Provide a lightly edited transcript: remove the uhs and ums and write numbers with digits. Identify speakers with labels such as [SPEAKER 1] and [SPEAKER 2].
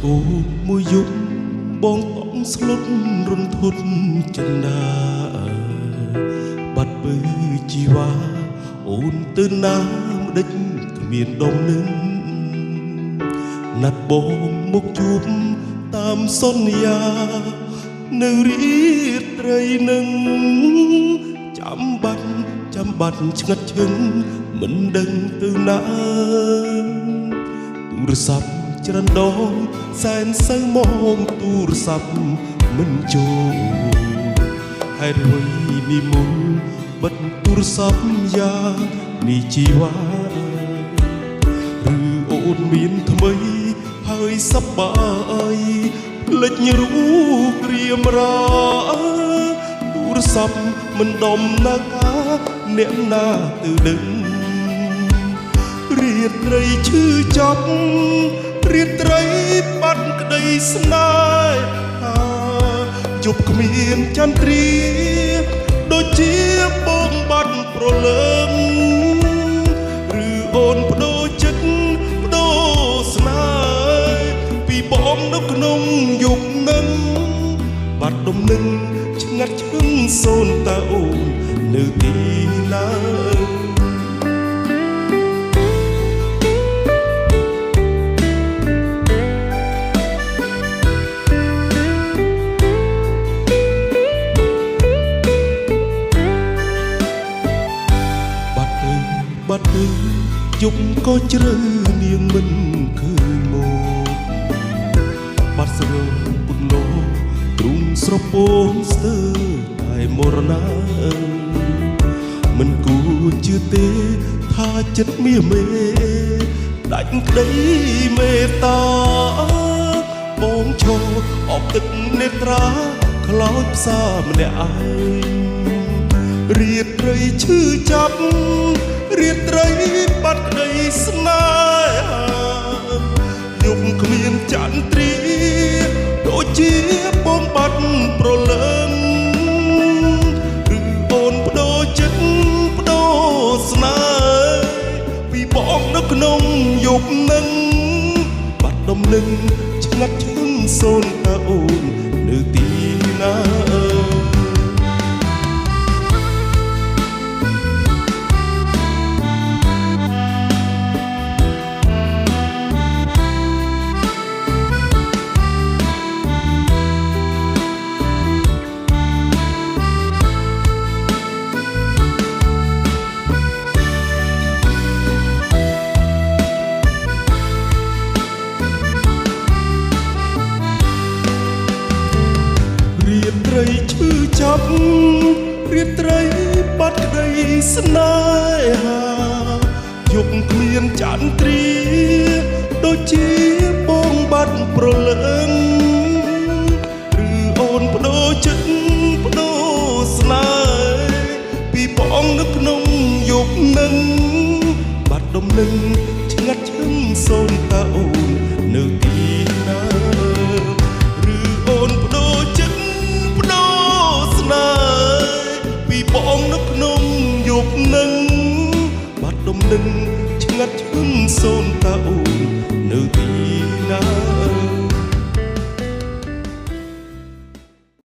[SPEAKER 1] អូមួយយប់បងបងស្លុតរន្ធត់ចិន្តាបាត់ពើជីវ៉ាអូនទៅណាម្ដេចគ្មានដុំនឹងណាត់បងមកជួបតាមសន្យានៅរាត្រីនឹងចាំបាច់ឆ្ងាត់ឈឹងមិនដឹងទៅណាទូរស័ព្ទច្រើនដងសែនសៅមកទូរស័ព្ទមិនចូលហើយរួយនិមន្តបិទទូរស័ព្ទយ៉ាងនេះជីវ៉ាឬអូនមានថ្មីហើយសប្បាយភ្លេចរូបរៀមរាទូរស័ព្ទមិនដំណើរការអ្នកណាទៅដឹងរាត្រីឈឺចាប់រាត្រីបាត់ក្តីស្នេហាជប់គ្មានចន្ទ្រាដូចជាបងបាត់ប្រលឹងឬអូនបដូរចិត្តបដូរស្នេហ៍ពីបងនៅក្នុងយប់នឹងបាត់ដុំនឹងឆ្ងាត់ឈឹងសូនតើអូននៅទីណាបាត់ទៅយប់ក៏ជ្រៅនាងមិនឃើញមកបាត់ស្រោពុនលោទ្រុំស្រពោនស្ទើរតែមរណាមិនគួរជឿទេថាចិត្តមាសមេដាច់ក្តីមេត្តាបងឈរអបទឹកនេត្រាខ្លោចផ្សារម្នាក់ឯងរាត្រីឈឺចាប់រាត្រីបាត់ក្តីស្នេហាយប់គ្មានចន្ទ្រាដូចជាបងបាត់ប្រលឹងឬអូនបដូរចិត្តបដូរស្នេហ៍ពីបងនៅក្នុងយប់នឹងបាត់ដុំនឹងឆ្ងាត់ឈឹងសូនតើអូននៅទីណារាត្រីឈឺចាប់រាត្រីបាត់ក្តីស្នេហាយប់គ្មានចន្ទ្រាដូចជាបងបាត់ប្រលឹង